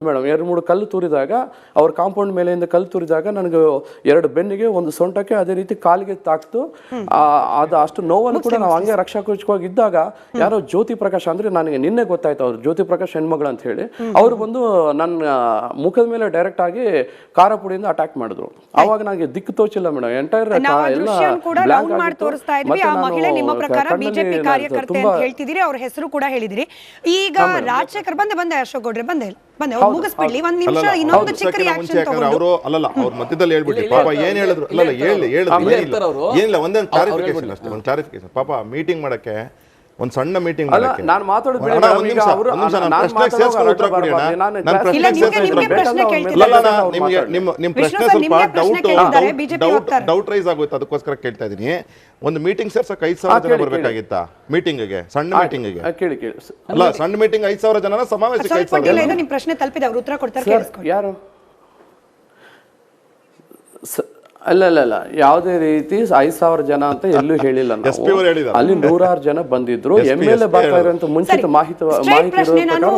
Madam 2-3 ಕಲ್ಲು ತೂರಿದಾಗ ಅವ್ರ compound ಮೇಲೆಯಿಂದ ಕಲ್ಲು ತೂರಿದಾಗ ನನಗೆ 2 ಬೆನ್ನಿಗೆ ಒಂದು ಸೊಂಟಕ್ಕೆ ಅದೇ ರೀತಿ ಕಾಲಿಗೆ ತಾಕ್ತು. ಅದು ಅಷ್ಟು ನೋವನ್ನು ಕೂಡ ನಾವು ಹಂಗೆ ರಕ್ಷಾಕವಚವಾಗಿ ಇದ್ದಾಗ ಯಾರೋ ಜ್ಯೋತಿ ಪ್ರಕಾಶ್ ಅಂದ್ರೆ ನನಗೆ ನಿನ್ನೆ ಗೊತ್ತಾಯ್ತು ಅವ್ರು ಜ್ಯೋತಿ ಪ್ರಕಾಶ್ ಹೆಣ್ಮಗಳು ಅಂತ ಹೇಳಿ ಅವ್ರು ಬಂದು ನನ್ನ ಮುಖದ ಮೇಲೆ ಡೈರೆಕ್ಟ್ ಆಗಿ ಖಾರ ಪುಡಿಯಿಂದ ಅಟ್ಯಾಕ್ ಮಾಡಿದ್ರು. ಅವಾಗ ನನಗೆ ದಿಕ್ಕು ತೋಚಿಲ್ಲ ಮೇಡಮ್. ಎಂಟೈರ್ ಎಲ್ಲ ಅವ್ರ ಹೆಸರು ಕೂಡ ಹೇಳಿದಿರಿ. ಈಗ ರಾಜಶೇಖರ್ ಬಂದೆ ಅಶೋಕ್ ಗೌಡ್ರೆ ಬಂದೆ ಮುಗಿಸ್ಬಿಡ್ಲಿ ಒಂದ್ ನಿಮಿಷ. ಇನ್ನೊಂದು ಚಿಕ್ಕ ರಿಯಾಕ್ಷನ್ ಅವರು ಅಲ್ಲಲ್ಲ ಅವ್ರ ಮಧ್ಯದಲ್ಲಿ ಹೇಳ್ಬಿಡಿ ಪಾಪ ಏನ್ ಹೇಳಿದ್ರು ಅಲ್ಲಲ್ಲ ಏನಿಲ್ಲ ಒಂದೊಂದು ಕ್ಲಾರಿಫಿಕೇಶನ್ ಅಷ್ಟೇ. ಒಂದು ಕ್ಲಾರಿಫಿಕೇಶನ್ ಪಾಪ ಮೀಟಿಂಗ್ ಮಾಡಕ್ಕೆ ಒಂದು ಸಣ್ಣ ಮೀಟಿಂಗ್ ಮಾಡಕ್ಕೆ ನಾನು ಮಾತಾಡೋದು ಬಿಡಿ. ನಿಮ್ಮ ಪ್ರಶ್ನೆ ಸ್ವಲ್ಪ ಡೌಟ್ ರೈಸ್ ಆಗೋಯ್ತು, ಅದಕ್ಕೋಸ್ಕರ ಕೇಳ್ತಾ ಇದೀನಿ. ಒಂದು ಮೀಟಿಂಗ್ ಸೇರ್ಸಕ್ಕೆ 5,000 ಜನ ಬರ್ಬೇಕಾಗಿತ್ತಾ ಮೀಟಿಂಗ್ಗೆ? ಸಣ್ಣ ಮೀಟಿಂಗ್ಗೆ ಅಲ್ಲ, ಸಣ್ಣ ಮೀಟಿಂಗ್ 5,000 ಜನ, ಸಮಾವೇಶಕ್ಕೆ 5,000 ನಿಮ್ ಪ್ರಶ್ನೆ ತಲುಪಿದೆ, ಅವ್ರು ಉತ್ತರ ಕೊಡ್ತಾರೆ. ಯಾರು ಅಲ್ಲ ಯಾವುದೇ ರೀತಿ 5,000 ಜನ ಅಂತ ಎಲ್ಲೂ ಹೇಳಿಲ್ಲ. ಅಲ್ಲಿ 100 ಜನ ಬಂದಿದ್ರು. MLA ಬರ್ತಾ ಇರೋಂತ ಮುಂಚಿತ ಮಾಹಿತಿ ಇರೋ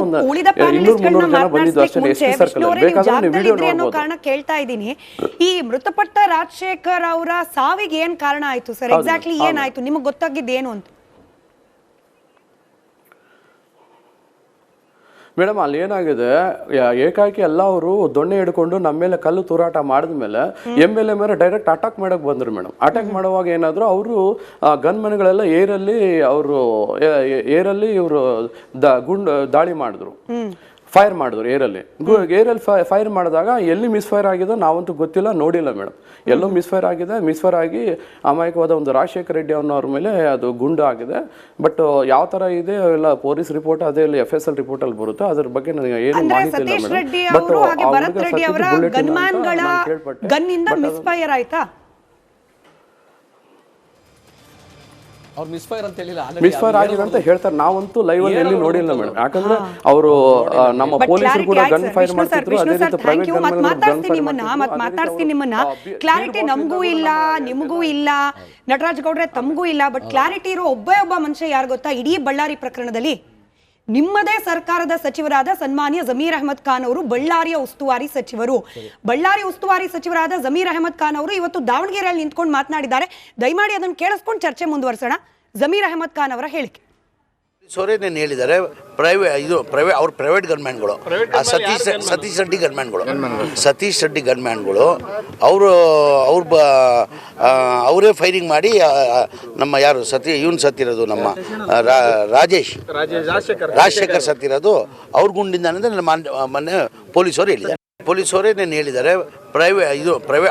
ಒಂದು 200-300 ಜನ ಬಂದಿದ್ರು ಅಷ್ಟೇ. SP ಸರ್ಕಲ್ ಬೇಕಾದ್ರೆ ನೀವು ವಿಡಿಯೋ ನೋಡಬಹುದು. ಕಾರಣ ಕೇಳ್ತಾ ಇದ್ದೀನಿ, ಈ ಮೃತಪಟ್ಟ ರಾಜಶೇಖರ್ ಅವರ ಸಾವಿಗೆ ಏನ್ ಕಾರಣ ಆಯ್ತು ಸರ್? ಎಕ್ಸಾಕ್ಟ್ಲಿ ಏನಾಯ್ತು? ನಿಮಗೆ ಗೊತ್ತಾಗಿದ್ದೇನು ಅಂತ? ಮೇಡಮ್ ಅಲ್ಲಿ ಏನಾಗಿದೆ, ಏಕಾಏಕಿ ಎಲ್ಲ ಅವರು ದೊಣ್ಣೆ ಹಿಡ್ಕೊಂಡು ನಮ್ಮ ಮೇಲೆ ಕಲ್ಲು ತೂರಾಟ ಮಾಡಿದ್ಮೇಲೆ MLA ಮೇಲೆ ಡೈರೆಕ್ಟ್ ಅಟ್ಯಾಕ್ ಮಾಡಕ್ ಬಂದ್ರು ಮೇಡಮ್. ಅಟ್ಯಾಕ್ ಮಾಡುವಾಗ ಏನಾದ್ರು ಅವರು ಗನ್ ಮನೆಗಳೆಲ್ಲ ಏರಲ್ಲಿ ಇವರು ದಾಳಿ ಮಾಡಿದ್ರು, ಫೈರ್ ಮಾಡಿದ್ರು ಏರಲ್ಲಿ ಫೈರ್ ಮಾಡಿದಾಗ ಎಲ್ಲಿ ಮಿಸ್ಫೈರ್ ಆಗಿದೆ ನಾವಂತೂ ಗೊತ್ತಿಲ್ಲ, ನೋಡಿಲ್ಲ ಮೇಡಮ್. ಎಲ್ಲೋ ಮಿಸ್ಫೈರ್ ಆಗಿದೆ. ಮಿಸ್ಫೈರ್ ಆಗಿ ಅಮಾಯಕವಾದ ಒಂದು ರಾಜಶೇಖರ್ ರೆಡ್ಡಿ ಅನ್ನೋರ ಮೇಲೆ ಅದು ಗುಂಡು ಆಗಿದೆ. ಬಟ್ ಯಾವ ತರ ಇದೆ ಎಲ್ಲ ಪೊಲೀಸ್ ರಿಪೋರ್ಟ್ ಅದೇ FSL ರಿಪೋರ್ಟ್ ಅಲ್ಲಿ ಬರುತ್ತೆ. ಅದ್ರ ಬಗ್ಗೆ ನನಗೆ ಏನು ಮಾಹಿತಿ ಇಲ್ಲ ಮೇಡಮ್. ಬಟ್ ಮಿಸ್ಫೈರ್ ಆಗಿದೆ ಅಂತ ಹೇಳ್ತಾರೆ. ನಾವಂತೂ ಲೈವ್ ಅಲ್ಲಿ ಎಲ್ಲಿ ನೋಡಿಲ್ಲ ಮೇಡಮ್. ಯಾಕಂದ್ರೆ ಅವರು ನಮ್ಮ ಪೊಲೀಸರು ಕೂಡ ಗನ್ ಫೈರ್ ಮಾಡ್ತಿದ್ರು. ಅದೇ ರೀತಿ ಪ್ರೈವೇಟ್ ಕ್ಲಾರಿಟಿ ನಮಗೂ ಇಲ್ಲ, ನಿಮಗೂ ಇಲ್ಲ, ನಟರಾಜ್ ಗೌಡ್ರೆ ತಮಗೂ ಇಲ್ಲ. ಬಟ್ ಕ್ಲಾರಿಟಿ ಇರೋ ಒಬ್ಬ ಮನುಷ್ಯ ಯಾರು ಗೊತ್ತಾ? ಇಡೀ ಬಳ್ಳಾರಿ ಪ್ರಕರಣದಲ್ಲಿ ನಿಮ್ಮದೇ ಸರ್ಕಾರದ ಸಚಿವರಾದ ಸನ್ಮಾನ್ಯ ಜಮೀರ್ ಅಹಮದ್ ಖಾನ್ ಅವರು ಬಳ್ಳಾರಿಯ ಉಸ್ತುವಾರಿ ಸಚಿವರು. ಬಳ್ಳಾರಿ ಉಸ್ತುವಾರಿ ಸಚಿವರಾದ ಜಮೀರ್ ಅಹಮದ್ ಖಾನ್ ಅವರು ಇವತ್ತು ದಾವಣಗೆರೆಯಲ್ಲಿ ನಿಂತ್ಕೊಂಡು ಮಾತನಾಡಿದ್ದಾರೆ. ದಯಮಾಡಿ ಅದನ್ನು ಕೇಳಿಸ್ಕೊಂಡು ಚರ್ಚೆ ಮುಂದುವರಿಸೋಣ. ಜಮೀರ್ ಅಹಮದ್ ಖಾನ್ ಅವರ ಹೇಳಿಕೆ. ಸೋರೇನೇನು ಹೇಳಿದ್ದಾರೆ, ಅವ್ರ ಪ್ರೈವೇಟ್ ಗನ್ಮ್ಯಾನ್ಗಳು, ಸತೀಶ್ ರೆಡ್ಡಿ ಗನ್ಮ್ಯಾನ್ಗಳು ಅವರೇ ಫೈರಿಂಗ್ ಮಾಡಿ ನಮ್ಮ ಯಾರು ಸತ್ತಿರೋದು ನಮ್ಮ ರಾಜಶೇಖರ್ ಸತ್ತಿರೋದು ಅವ್ರ ಗುಂಡಿಂದ ಅಂದರೆ ಮೊನ್ನೆ ಪೊಲೀಸರು ಹೇಳಿದ್ದಾರೆ. ಪೊಲೀಸರೇನೇನು ಹೇಳಿದ್ದಾರೆ,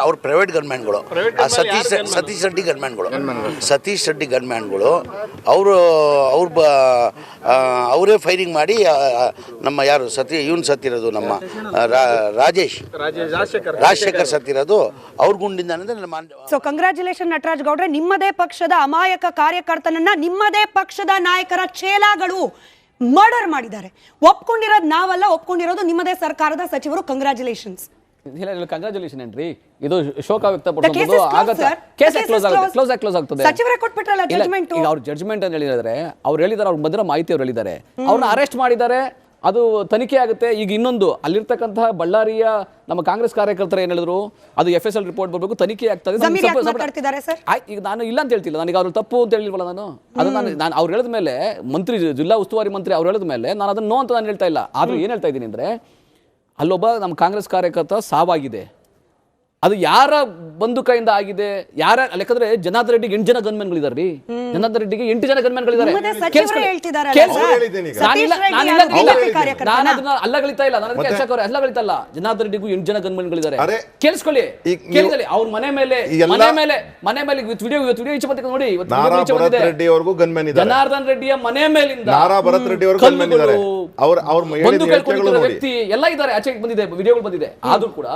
ಅವ್ರ ಪ್ರೈವೇಟ್ ಗನ್ಮ್ಯಾನ್ಗಳು, ಸತೀಶ್ ರೆಡ್ಡಿ ಗನ್ಮ್ಯಾನ್ಗಳು ಅವರೇ ಫೈರಿಂಗ್ ಮಾಡಿ ನಮ್ಮ ಯಾರು ಸತ್ತಿರೋದು ನಮ್ಮ ರಾಜಶೇಖರ್ ಸತ್ತಿರೋದು ಅವ್ರ ಗುಂಡಿಂದ ಅಂದರೆ. ಸೊ ಕಂಗ್ರಾಚುಲೇಷನ್ ನಟರಾಜ್ ಗೌಡ್ರೆ, ನಿಮ್ಮದೇ ಪಕ್ಷದ ಅಮಾಯಕ ಕಾರ್ಯಕರ್ತನನ್ನ ನಿಮ್ಮದೇ ಪಕ್ಷದ ನಾಯಕರ ಚೇಲಾಗಳು ಮರ್ಡರ್ ಮಾಡಿದ್ದಾರೆ. ಒಪ್ಕೊಂಡಿರೋದು ನಾವಲ್ಲ, ಒಪ್ಕೊಂಡಿರೋದು ನಿಮ್ಮದೇ ಸರ್ಕಾರದ ಸಚಿವರು. ಕಂಗ್ರಾಚುಲೇಷನ್ಸ್. ಕಂಗ್ರಾಚುಲೇಷನ್ ಏನ್ರಿ, ಇದು ಶೋಕ ವ್ಯಕ್ತಪಡಿಸಬಹುದು. ಕ್ಲೋಸ್ ಆಗ್ತದೆ. ಸಚಿವರೇ ಕೊಟ್ಬಿಟ್ರಲ್ಲ ಜಡ್ಜ್ಮೆಂಟ್. ಈಗ ಅವ್ರ ಜಡ್ಜ್ಮೆಂಟ್ ಅಂತ ಹೇಳಿದ್ರೆ ಅವ್ರು ಹೇಳಿದ್ದಾರೆ, ಅವ್ರ ಬಂದಿರೋ ಮಾಹಿತಿ ಅವ್ರು ಹೇಳಿದ್ದಾರೆ, ಅವ್ರನ್ನ ಅರೆಸ್ಟ್ ಮಾಡಿದ್ದಾರೆ, ಅದು ತನಿಖೆ ಆಗುತ್ತೆ. ಈಗ ಇನ್ನೊಂದು ಅಲ್ಲಿರ್ತಕ್ಕಂತಹ ಬಳ್ಳಾರಿಯ ನಮ್ಮ ಕಾಂಗ್ರೆಸ್ ಕಾರ್ಯಕರ್ತರು ಏನ್ ಹೇಳಿದ್ರು, ಅದು FSL ರಿಪೋರ್ಟ್ ಬರಬೇಕು, ತನಿಖೆ ಆಗ್ತದೆ. ಈಗ ನಾನು ಇಲ್ಲ ಅಂತ ಹೇಳ್ತಿಲ್ಲ, ನನಗೆ ಅವ್ರು ತಪ್ಪು ಅಂತ ಹೇಳಿಲ್ವಲ್ಲ. ನಾನು ಅವ್ರು ಹೇಳಿದ ಮೇಲೆ ಜಿಲ್ಲಾ ಉಸ್ತುವಾರಿ ಮಂತ್ರಿ ಅವ್ರು ಹೇಳಿದ ಮೇಲೆ ನಾನು ಅದನ್ನ ನೋ ಅಂತ ನಾನು ಹೇಳ್ತಾ ಇಲ್ಲ. ಆದ್ರೂ ಏನ್ ಹೇಳ್ತಾ ಇದ್ದೀನಿ ಅಂದ್ರೆ, ಅಲ್ಲೊಬ್ಬ ನಮ್ಮ ಕಾಂಗ್ರೆಸ್ ಕಾರ್ಯಕರ್ತ ಸಾವಾಗಿದೆ. ಅದು ಯಾರ ಬಂದು ಕೈಯಿಂದ ಆಗಿದೆ, ಯಾರ ಲೆಕ್ಕದ್ರೆ ಜನಾರ್ದನ್ ರೆಡ್ಡಿಗೆ 8 ಜನ ಗನ್ಮನ್ಗಳಿದಾರ್ರಿ. ಜನಾರ್ದನ್ ರೆಡ್ಡಿಗೆ 8 ಜನ ಗನ್ಮನ್ಗಳಿದ್ದಾರೆ. ನಾನು ಅದನ್ನ ಅಲ್ಲಗಳಿತಾ ಇಲ್ಲ, ಅಲ್ಲಗಳಿತಲ್ಲ. ಜನಾರ್ದನ್ ರೆಡ್ಡಿಗೂ 8 ಜನ ಗನ್ಮನ್ಗಳಿದ್ದಾರೆ. ಕೇಳಿಸ್ಕೊಳ್ಳಿ, ಅವ್ರ ಮನೆ ಮೇಲೆ ವಿಡಿಯೋ ಈಚೆ ಬಂದಿದೆ ನೋಡಿ. ಜನಾರ್ದನ್ ರೆಡ್ಡಿಯ ಮನೆ ಮೇಲಿಂದ ವ್ಯಕ್ತಿ ಎಲ್ಲ ಇದ್ದಾರೆ, ಆಚೆಗೆ ಬಂದಿದೆ, ವಿಡಿಯೋಗಳು ಬಂದಿದೆ. ಆದ್ರೂ ಕೂಡ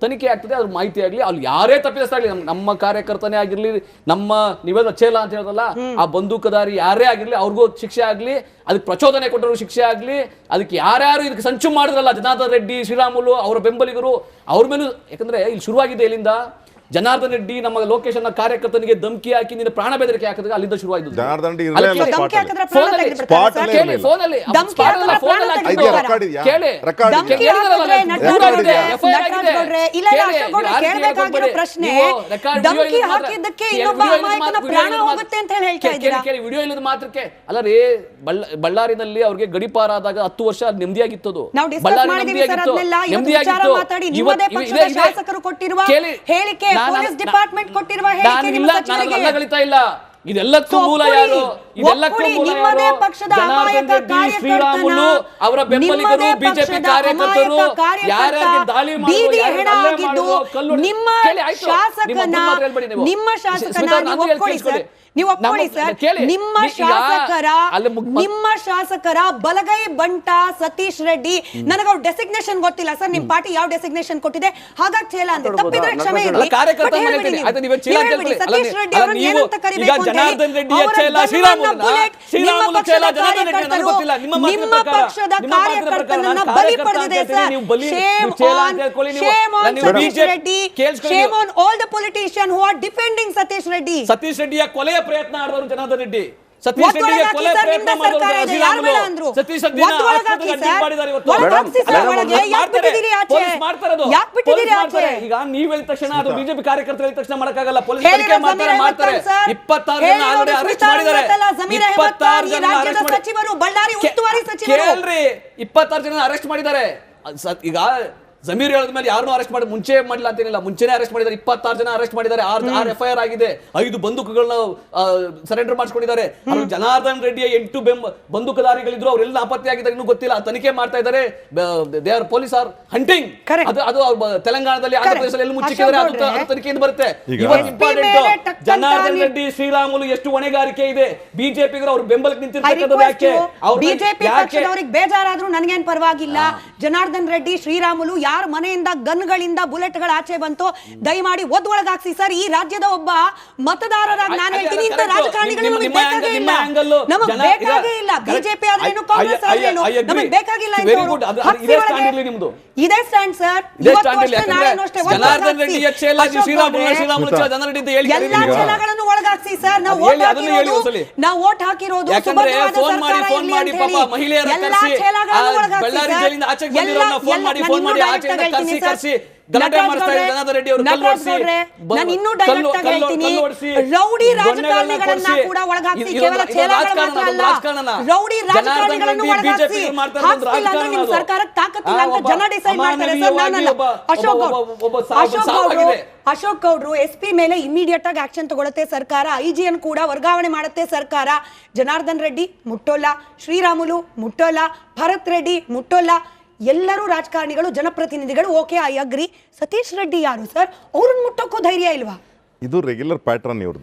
ತನಿಖೆ ಆಗ್ತದೆ, ಅದ್ರ ಮಾಹಿತಿ ಆಗಲಿ, ಅಲ್ಲಿ ಯಾರೇ ತಪ್ಪಿಸ್ತಾಗಲಿ, ನಮ್ಮ ಕಾರ್ಯಕರ್ತನೇ ಆಗಿರ್ಲಿ, ನಮ್ಮ ನೀವೆಲ್ಲ ಚೇಲ ಅಂತ ಹೇಳೋದಲ್ಲ, ಆ ಬಂದೂಕದಾರಿ ಯಾರೇ ಆಗಿರ್ಲಿ, ಅವ್ರಿಗೂ ಶಿಕ್ಷೆ ಆಗ್ಲಿ, ಅದಕ್ಕೆ ಪ್ರಚೋದನೆ ಕೊಟ್ಟರು ಶಿಕ್ಷೆ ಆಗ್ಲಿ, ಅದಕ್ಕೆ ಯಾರ್ಯಾರು ಇದಕ್ಕೆ ಸಂಚು ಮಾಡಿದ್ರಲ್ಲ, ಜನಾರ್ದನ್ ರೆಡ್ಡಿ, ಶ್ರೀರಾಮುಲು, ಅವರ ಬೆಂಬಲಿಗರು, ಅವ್ರ ಮೇಲೂ. ಯಾಕಂದ್ರೆ ಇಲ್ಲಿ ಶುರುವಾಗಿದೆ ಎಲ್ಲಿಂದ, ಜನಾರ್ದನ್ ರೆಡ್ಡಿ ನಮ್ಮ ಲೋಕೇಶನ್ ಕಾರ್ಯಕರ್ತನಿಗೆ ಧಮಕಿ ಹಾಕಿ ನೀನು ಪ್ರಾಣ ಬೆದರಿಕೆ ಹಾಕಿದಾಗ ಅಲ್ಲಿಂದ ಶುರುವಾಯಿತು. ಜನಾರ್ದನ್ ರೆಡ್ಡಿ ಇರ್ಲೇ ಇಲ್ಲ ಧಮಕಿ spot ಹಾಕಿದ್ರೆ ಅಲ್ಲಿ. ಪ್ರಾಣ ಫೋನಲ್ಲಿ ತೆಗೆದ್ಬಿಡ್ತಾರಾ ಸರ್? ಕೇಳಿ, ಫೋನಲ್ಲಿ ಧಮಕಿ spot ಹಾಕಿದ್ರೆ ಅಲ್ಲ, ಫೋನಲ್ಲಿ ಪ್ರಾಣ ಹಾಕಿದ್ದು. ಇದೆಯಾ? ತೆಗೆದ್ಬಿಡ್ತಾರಾ? ರೆಕಾರ್ಡ್ ಇದೆಯಾ? ಕೇಳಿ. ರೆಕಾರ್ಡ್ ಧಮಕಿ ಇದೆಯಾ? ಹಾಕಿದ್ರೆ ನಟರಾಜ್ ರೆಕಾರ್ಡ್ ಗೌಡ್ರೆ, ಇಲ್ಲ ಅಶೋಕ್ ಗೌಡ್ರೆ ಕೇಳಬೇಕಾಗಿರೋ ಪ್ರಶ್ನೆ, ಧಮಕಿ ಹಾಕಿದ್ದಕ್ಕೆ ಇನ್ನೊಬ್ಬ ಅಮಾಯಕನ ಪ್ರಾಣ ಹೋಗುತ್ತೆ ಅಂತ ಹೇಳ್ತಾ ಇದ್ದೀರಾ? ಕೇಳಿ, ವಿಡಿಯೋ ಇಲ್ಲದ ಮಾತ್ರಕ್ಕೆ ಅಲ್ಲ ರೀ. ಬಳ್ಳಾರಿನಲ್ಲಿ ಅವ್ರಿಗೆ ಗಡಿಪಾರ ಆದಾಗ 10 ವರ್ಷ ಅಲ್ಲಿ ನೆಮ್ಮದಿಯಾಗಿತ್ತು. ಅದು ನಾವು ಡಿಸ್ಕಸ್ ಬಳ್ಳಾರಿ ಮಾಡಿದೀವಿ ಸರ್ ನೆಮ್ಮದಿಯಾಗಿತ್ತು, ಅದನ್ನೆಲ್ಲ. ಇವತ್ತು ವಿಚಾರ ಮಾತಾಡಿ ನಿಮ್ಮದೇ ಪಕ್ಷದ ಶಾಸಕರು ಕೊಟ್ಟಿರುವ ಹೇಳಿಕೆ, ಪೊಲೀಸ್ ಡಿಪಾರ್ಟ್ಮೆಂಟ್ ಕೊಟ್ಟಿರುವ ಹೇಳಿಕೆ ನಿಮ್ಮ ಸಚಿವರಿಗೆ ಗಳಿತಾ ಇಲ್ಲ. ಇದೆಲ್ಲಕ್ಕೂ ಮೂಲ ಯಾರು? ಇದೆಲ್ಲಕ್ಕೂ ಮೂಲ ನಿಮ್ಮದೇ ಯಾರು? ಪಕ್ಷದ ಜನಾರ್ದನ್ ರೆಡ್ಡಿ, ಶ್ರೀರಾಮುಲು, ಅವರ ಬೆಂಬಲಿಗರು, ಬಿಜೆಪಿ ಕಾರ್ಯಕರ್ತರು ಯಾರ್ಯಾರಿಗೆ ದಾಳಿ ಬೀದಿ ಹೆಣ ಮಾಡಿದ್ರು, ಆಗಿದ್ದು ನಿಮ್ಮ ಶಾಸಕನ ನೀವು ಒಪ್ಕೊಳ್ಳಿ ಸರ್, ನೀವು ಒಪ್ಕೊಳ್ಳಿ ಸರ್. ನಿಮ್ಮ ಶಾಸಕರ ಬಲಗೈ ಬಂಟ ಸತೀಶ್ ರೆಡ್ಡಿ, ನನಗೆ ಅವ್ರ ಡೆಸಿಗ್ನೇಷನ್ ಗೊತ್ತಿಲ್ಲ ಸರ್. ನಿಮ್ ಪಾರ್ಟಿ ಯಾವ ಡೆಸಿಗ್ನೇಷನ್ ಕೊಟ್ಟಿದೆ ಹಾಗಾಗಿ ಚೇಲ ಅಂತ ತಪ್ಪಿದ್ರೆ ಕ್ಷಮೆ ಇರಲಿ. ಸತೀಶ್ ರೆಡ್ಡಿ ಅವರನ್ನು ಏನಂತ ಕರಿಬೇಕು ಅಂತ ಹೇಳಿ ನಿಮ್ಮ ಪಕ್ಷದ ಕಾರ್ಯಕರ್ತನನ್ನ ಬಲಿ ಪಡೆದಿದೆ sir. Shame on Satish Reddy, shame on all the politician who are defending Satish Reddy. Satish ರೆಡ್ಡಿಯ ಕೊಲೆಯ ಪ್ರಯತ್ನ ಮಾಡಿದವರು ಜನಾರ್ದನ್ ರೆಡ್ಡಿ. ಸತೀಶ್ ರೆಡ್ಡಿಗೆ ಕೊಲೆ ಪ್ರಯತ್ನ ಮಾಡಿದವರು ಸತೀಶ್ ಈಗ ನೀವ್ ಹೇಳಿದ ತಕ್ಷಣ ಅದು ಬಿಜೆಪಿ ಕಾರ್ಯಕರ್ತರು ಹೇಳಿದ ತಕ್ಷಣ ಮಾಡಕ್ಕಾಗಲ್ಲ. ಪೊಲೀಸ್ ತನಿಖೆ ಮಾಡ್ತಾರೆ. 26 ಜನ ಆಲ್ರೆಡಿ ಅರೆಸ್ಟ್ ಮಾಡಿದ್ದಾರೆ. 26 ಜನ ಅರೆಸ್ಟ್ ಕೇಳ್ರಿ, 26 ಜನ ಅರೆಸ್ಟ್ ಮಾಡಿದ್ದಾರೆ. ಈಗ ಜಮೀರ್ ಹೇಳಿದ ಮೇಲೆ ಯಾರನ್ನೂ ಅರೆಸ್ಟ್ ಮಾಡಿ ಮುಂಚೆ ಮಾಡಿಲ್ಲ ಅಂತೇನಿಲ್ಲ, ಮುಂಚೆನೇ ಅರೆಸ್ಟ್ ಮಾಡಿದ್ದಾರೆ. 26 ಜನ ಅರೆಸ್ಟ್ ಮಾಡಿದ್ದಾರೆ. 6 FIR ಆಗಿದೆ. 5 ಬಂದೂಕುಗಳನ್ನ ಸರೆಂಡರ್ ಮಾಡಿಸ್ಕೊಂಡಿದ್ದಾರೆ. ಜನಾರ್ದನ್ ರೆಡ್ಡಿಯ 8 ಬಂದೂಕುದಾರಿಗಳಿದ್ರು, ಅವರೆಲ್ಲ ನಾಪತ್ತೆಯಾಗಿದ್ದಾರೆ, ಇನ್ನೂ ಗೊತ್ತಿಲ್ಲ. ತನಿಖೆ ಮಾಡ್ತಾ ಇದ್ದಾರೆ. They are police are hunting. ಅದು ತೆಲಂಗಾಣದಲ್ಲಿ, ಆಂಧ್ರ ಪ್ರದೇಶದಲ್ಲಿ ಎಲ್ಲ ಮುಚ್ಚಿದ್ದಾರೆ. ಅದು ತನಿಖೆಯಿಂದ ಬರುತ್ತೆ. ಇವತ್ತು ಇಂಪಾರ್ಟೆಂಟ್, ಜನಾರ್ದನ್ ರೆಡ್ಡಿ, ಶ್ರೀರಾಮುಲು ಎಷ್ಟು ಹೊಣೆಗಾರಿಕೆ ಇದೆ. ಬಿಜೆಪಿಗರು ಅವ್ರ ಬೆಂಬಲಕ್ಕೆ ನಿಂತಿರ್ತಕ್ಕಂಥದ್ದು ಯಾಕೆ? ಬಿಜೆಪಿ ಪಕ್ಷದವರಿಗೆ ಬೇಜಾರಾದ್ರೂ ನನಗೇನ್ ಪರವಾಗಿಲ್ಲ. ಜನಾರ್ದನ್ ರೆಡ್ಡಿ, ಶ್ರೀರಾಮುಲು ಯಾರ ಮನೆಯಿಂದ ಗನ್ಗಳಿಂದ ಬುಲೆಟ್ಗಳ ಆಚೆ ಬಂತು ದಯಮಾಡಿ ಒಳಗಾಕ್ಸಿ ಸರ್. ಈ ರಾಜ್ಯದ ಒಬ್ಬ ಮತದಾರರಾಗಿ ನಾನು ಹೇಳ್ತೀನಿ, ಇಂಥ ರಾಜಕಾರಣಿಗಳು ನಮಗೆ ಬೇಕಾಗೇ ಇಲ್ಲ. ನಮಗೆ ಬೇಕಾಗೇ ಇಲ್ಲ. ಬಿಜೆಪಿ ಆದ್ರೇನು, ಕಾಂಗ್ರೆಸ್ ಆದ್ರೇನು, ನಮಗೆ ಬೇಕಾಗಿಲ್ಲ. ಇದೇ ಸ್ಟ್ಯಾಂಡ್ ಸರ್. ಜನಾರ್ದನ್ ರೆಡ್ಡಿ ಎಲ್ಲಾ ಛಲಗಳನ್ನು ಒಳಗಾಕ್ಸಿ ಸರ್. ನಾವು ವೋಟ್ ಹಾಕಿರೋದು ಇನ್ನೂ ಡೈರೆಕ್ಟ್ ಆಗಿ ಹೇಳ್ತೀನಿ, ರೌಡಿ ರಾಜಕಾರಣಿಗಳನ್ನ ಕೂಡ ಒಳಗಾಕ್ಸಿ. ಕೇವಲ ಛೇಲಾಗಳು ಮಾತ್ರ ಅಲ್ಲ, ರೌಡಿ ರಾಜಕಾರಣಿಗಳನ್ನು ಒಳಗಾಕ್ಸಿ. ಹಾಕ್ಸಿಲ್ಲ ಅಂದ್ರೆ ನಿಮ್ ಸರ್ಕಾರಕ್ಕೆ ತಾಕತ್ತಿಲ್ಲ ಅಂತ ಜನ ಡಿಸೈಡ್ ಮಾಡ್ತಾರೆ ಸರ್, ನಾನಲ್ಲ. ಅಶೋಕ್ ಗೌಡ್ರು SP ಮೇಲೆ ಇಮಿಡಿಯೇಟ್ ಆಗಿ ಆಕ್ಷನ್ ತಗೊಳುತ್ತೆ ಸರ್ಕಾರ. IG ಅನ್ನು ಕೂಡ ವರ್ಗಾವಣೆ ಮಾಡುತ್ತೆ ಸರ್ಕಾರ. ಜನಾರ್ದನ್ ರೆಡ್ಡಿ ಮುಟ್ಟೋಲ್ಲ, ಶ್ರೀರಾಮುಲು ಮುಟ್ಟೋಲ್ಲ, ಭರತ್ ರೆಡ್ಡಿ ಮುಟ್ಟೋಲ್ಲ. ಎಲ್ಲರೂ ರಾಜಕಾರಣಿಗಳು, ಜನಪ್ರತಿನಿಧಿಗಳು. Okay, I agree. Satish Reddy ಯಾರು ಸರ್? ಅವ್ರನ್ನ ಮುಟ್ಟೋಕ್ಕೂ ಧೈರ್ಯ ಇಲ್ವಾ? ಇದು ರೆಗ್ಯುಲರ್ ಪ್ಯಾಟರ್ನ್ ಇವ್ರದ್ದು.